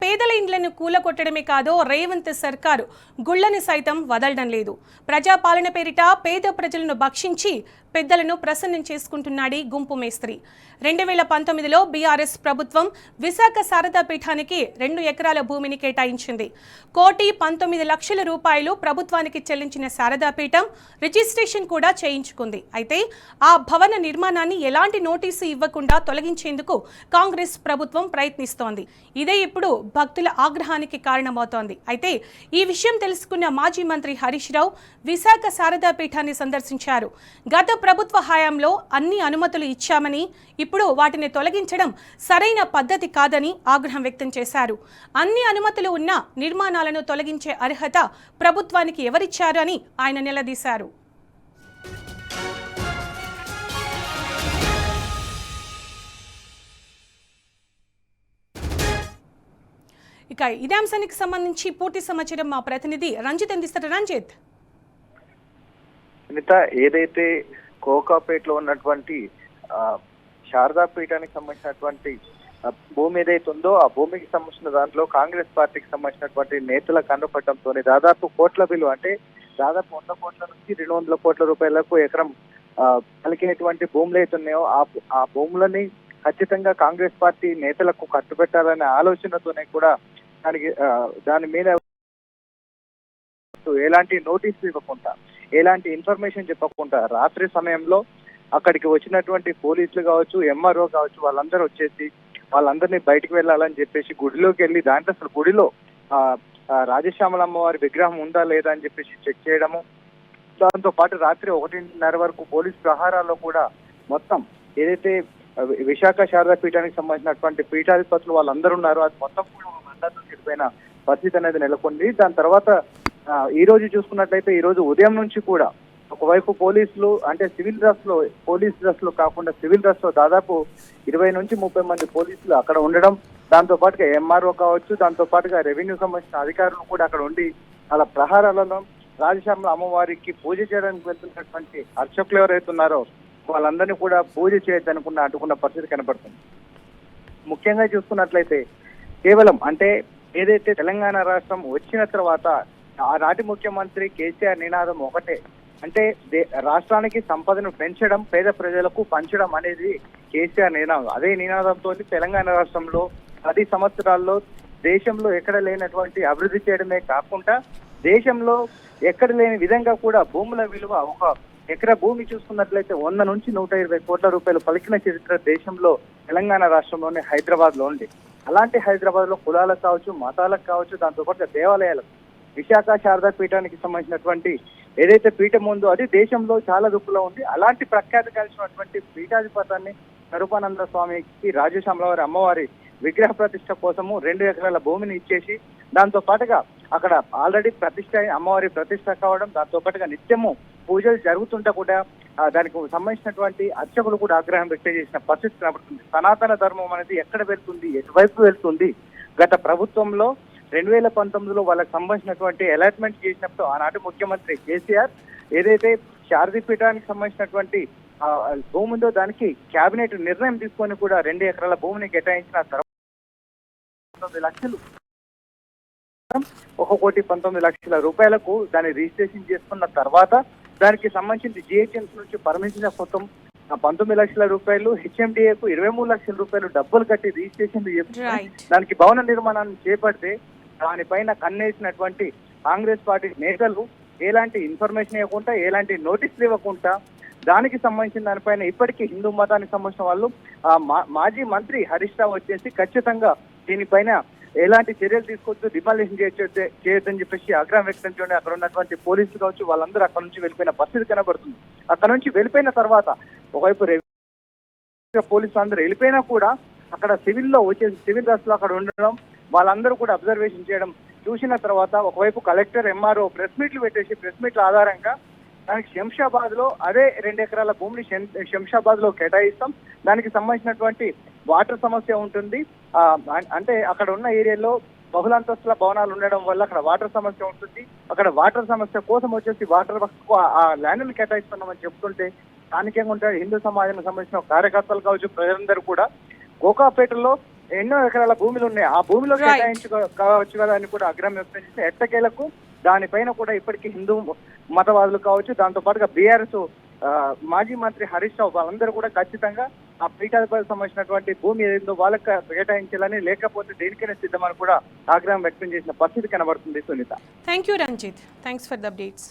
పేదల ఇండ్లను కూలగొట్టడమే కాదు, రేవంత్ సర్కారు గుళ్లను సైతం వదలడం లేదు. ప్రజాపాలన పేరిట పేద ప్రజలను భక్షించి పెద్దలను ప్రసన్నం చేసుకుంటున్నాడు గుంపు మేస్త్రి. 2019లో బీఆర్ఎస్ ప్రభుత్వం విశాఖ శారదా పీఠానికి 2 ఎకరాల భూమిని కేటాయించింది. 1,19,00,000 రూపాయలు ప్రభుత్వానికి చెల్లించిన శారదా పీఠం రిజిస్ట్రేషన్ కూడా చేయించుకుంది. అయితే ఆ భవన నిర్మాణాన్ని ఎలాంటి నోటీసు ఇవ్వకుండా తొలగించేందుకు కాంగ్రెస్ ప్రభుత్వం ప్రయత్నిస్తోంది. ఇదే ఇప్పుడు భక్తుల ఆగ్రహానికి కారణమవుతోంది. అయితే ఈ విషయం తెలుసుకున్న మాజీ మంత్రి హరీష్ రావు విశాఖ శారదా పీఠాన్ని సందర్శించారు. గత ప్రభుత్వ హయాంలో అన్ని అనుమతులు ఇచ్చామని, ఇప్పుడు వాటిని తొలగించడం సరైన పద్ధతి కాదని ఆగ్రహం వ్యక్తం చేశారు. అన్ని అనుమతులు ఉన్న నిర్మాణాలను తొలగించే అర్హత ప్రభుత్వానికి ఎవరిచ్చారు అని ఆయన నిలదీశారు. ఇక ఇదే అంశానికి సంబంధించి పూర్తి సమాచారం మా ప్రతినిధి రంజిత్ అందిస్తారు. రంజిత్, ఏదైతే కోకాపేటలో ఉన్నటువంటి శారదా పీఠానికి సంబంధించినటువంటి భూమి ఏదైతే ఉందో ఆ భూమికి సంబంధించిన దాంట్లో కాంగ్రెస్ పార్టీకి సంబంధించినటువంటి నేతల కన్నుపట్టడంతో దాదాపు కోట్ల విలువ, అంటే దాదాపు 100 కోట్ల నుంచి 200 కోట్ల రూపాయలకు ఎకరం పలికినటువంటి భూములు అయితే ఉన్నాయో ఆ భూములని ఖచ్చితంగా కాంగ్రెస్ పార్టీ నేతలకు కట్టుబెట్టాలనే ఆలోచనతోనే కూడా దాని మీద ఎలాంటి నోటీసులు ఇవ్వకుండా, ఎలాంటి ఇన్ఫర్మేషన్ చెప్పకుండా రాత్రి సమయంలో అక్కడికి వచ్చినటువంటి పోలీసులు కావచ్చు, ఎంఆర్ఓ కావచ్చు, వాళ్ళందరూ వచ్చేసి వాళ్ళందరినీ బయటకు వెళ్ళాలని చెప్పేసి గుడిలోకి వెళ్ళి దాంట్లో అసలు గుడిలో రాజశ్యామల అమ్మవారి విగ్రహం ఉందా లేదా అని చెప్పేసి చెక్ చేయడము. దాంతో పాటు రాత్రి 1:30 వరకు పోలీస్ ప్రహారాల్లో కూడా మొత్తం ఏదైతే విశాఖ శారదా పీఠానికి సంబంధించినటువంటి పీఠాధిపతులు వాళ్ళందరూ ఉన్నారో అది మొత్తం కూడా మండలంలో చెడిపోయిన పరిస్థితి అనేది నెలకొంది. దాని తర్వాత ఈ రోజు చూసుకున్నట్లయితే ఈ రోజు ఉదయం నుంచి కూడా ఒకవైపు పోలీసులు, అంటే సివిల్ డ్రెస్ లో, పోలీస్ డ్రెస్ లో కాకుండా సివిల్ డ్రెస్ లో దాదాపు 20 నుంచి 30 మంది పోలీసులు అక్కడ ఉండడం, దాంతో పాటుగా ఎంఆర్ఓ కావచ్చు, దాంతో పాటుగా రెవెన్యూ సంబంధించిన అధికారులు కూడా అక్కడ ఉండి అలా ప్రహారాలలో రాజశ్యామల అమ్మవారికి పూజ చేయడానికి వెళ్తున్నటువంటి అర్చకులు ఎవరైతే ఉన్నారో వాళ్ళందరినీ కూడా పూజ చేయొద్దనుకున్న అడ్డుకున్న పరిస్థితి కనపడుతుంది. ముఖ్యంగా చూసుకున్నట్లయితే కేవలం అంటే ఏదైతే తెలంగాణ రాష్ట్రం వచ్చిన తర్వాత ఆనాటి ముఖ్యమంత్రి కేసీఆర్ నినాదం ఒకటే, అంటే రాష్ట్రానికి సంపదను పెంచడం, పేద ప్రజలకు పంచడం అనేది కేసీఆర్ నినాదం. అదే నినాదంతో తెలంగాణ రాష్ట్రంలో 10 సంవత్సరాల్లో దేశంలో ఎక్కడ లేనటువంటి అభివృద్ధి చేయడమే కాకుండా దేశంలో ఎక్కడ లేని విధంగా కూడా భూముల విలువ, ఒక ఎకరా భూమి చూసుకున్నట్లయితే 100 నుంచి 120 కోట్ల రూపాయలు పలికిన చరిత్ర దేశంలో తెలంగాణ రాష్ట్రంలోనే హైదరాబాద్ లో ఉంది. అలాంటి హైదరాబాద్ లో కులాలకు కావచ్చు, మతాలకు కావచ్చు, దాంతో పాటు దేవాలయాలకు విశాఖ శారదా పీఠానికి సంబంధించినటువంటి ఏదైతే పీఠం ఉందో అది దేశంలో చాలా దుక్కులో ఉంది. అలాంటి ప్రఖ్యాతి కలిసినటువంటి పీఠాధిపతాన్ని స్వరూపానంద స్వామికి రాజశ్యామలవారి అమ్మవారి విగ్రహ ప్రతిష్ట కోసము 2 ఎకరాల భూమిని ఇచ్చేసి, దాంతో పాటుగా అక్కడ ఆల్రెడీ అమ్మవారి ప్రతిష్ట కావడం, దాంతో పాటుగా నిత్యము పూజలు జరుగుతుంటే కూడా దానికి సంబంధించినటువంటి అర్చకులు కూడా ఆగ్రహం వ్యక్తం చేసిన పరిస్థితి కనబడుతుంది. సనాతన ధర్మం అనేది ఎక్కడ వెళ్తుంది, ఎటువైపు వెళ్తుంది? గత ప్రభుత్వంలో 2019లో వాళ్ళకి సంబంధించినటువంటి అలాట్మెంట్ చేసినప్పుడు ఆనాటి ముఖ్యమంత్రి కేసీఆర్ ఏదైతే శారదా పీఠానికి సంబంధించినటువంటి భూమి ఉందో దానికి కేబినెట్ నిర్ణయం తీసుకొని కూడా 2 ఎకరాల భూమిని కేటాయించిన తర్వాత 19 లక్షలు, 1,19,00,000 రూపాయలకు దాన్ని రిజిస్ట్రేషన్ చేసుకున్న తర్వాత దానికి సంబంధించి జిహెచ్ఎంసీ నుంచి పర్మిషన్ కోసం 19 లక్షల రూపాయలు, హెచ్ఎండిఏకు 23 లక్షల రూపాయలు డబ్బులు కట్టి రిజిస్ట్రేషన్ చేసుకుని దానికి భవన నిర్మాణాన్ని చేపడితే దానిపైన కన్నేసినటువంటి కాంగ్రెస్ పార్టీ నేతలు ఎలాంటి ఇన్ఫర్మేషన్ ఇవ్వకుండా, ఎలాంటి నోటీసులు ఇవ్వకుండా దానికి సంబంధించిన దానిపైన ఇప్పటికీ హిందూ మతానికి సంబంధించిన వాళ్ళు మాజీ మంత్రి హరీష్ రావు వచ్చేసి ఖచ్చితంగా దీనిపైన ఎలాంటి చర్యలు తీసుకోవచ్చు, డిమాలిషన్ చేయొద్దని చెప్పేసి ఆగ్రహం వ్యక్తం చేయడం, అక్కడ ఉన్నటువంటి పోలీసులు కావచ్చు వాళ్ళందరూ అక్కడ నుంచి వెళ్ళిపోయిన పరిస్థితి కనబడుతుంది. అక్కడ నుంచి వెళ్ళిపోయిన తర్వాత ఒకవైపు పోలీసులు అందరూ వెళ్ళిపోయినా కూడా అక్కడ సివిల్లో వచ్చేసి సివిల్ డ్రెస్ లో అక్కడ ఉండడం, వాళ్ళందరూ కూడా అబ్జర్వేషన్ చేయడం చూసిన తర్వాత ఒకవైపు కలెక్టర్, ఎంఆర్ఓ ప్రెస్ మీట్లు పెట్టేసి ప్రెస్ మీట్ల ఆధారంగా దానికి శంషాబాద్ లో అదే 2 ఎకరాల భూమిని శంషాబాద్ లో కేటాయిస్తాం, దానికి సంబంధించినటువంటి వాటర్ సమస్య ఉంటుంది, అంటే అక్కడ ఉన్న ఏరియాలో బహుళంతస్తుల భవనాలు ఉండడం వల్ల అక్కడ వాటర్ సమస్య ఉంటుంది, అక్కడ వాటర్ సమస్య కోసం వచ్చేసి వాటర్ వర్క్స్ ఆ ల్యాండ్ని కేటాయిస్తున్నామని చెప్తుంటే స్థానికంగా ఉంటే హిందూ సమాజానికి సంబంధించిన కార్యకర్తలు కావచ్చు ప్రజలందరూ కూడా కోకాపేటలో ఎన్నో ఎకరాల భూములు ఉన్నాయి, ఆ భూమిలో Right. కావచ్చు కదా అని కూడా ఆగ్రహం వ్యక్తం చేసి ఎట్టకేలకు దానిపైన కూడా ఇప్పటికీ హిందూ మతవాదులు కావచ్చు, దాంతో పాటుగా బీఆర్ఎస్ మాజీ మంత్రి హరీష్ రావు వాళ్ళందరూ కూడా ఖచ్చితంగా ఆ పీఠాధిపతికి సంబంధించినటువంటి భూమి ఏదో వాళ్ళకి కేటాయించాలని, లేకపోతే దేనికైనా సిద్ధమని కూడా ఆగ్రహం వ్యక్తం చేసిన పరిస్థితి కనబడుతుంది Sunita. Thank you Ranjith, thanks for the updates.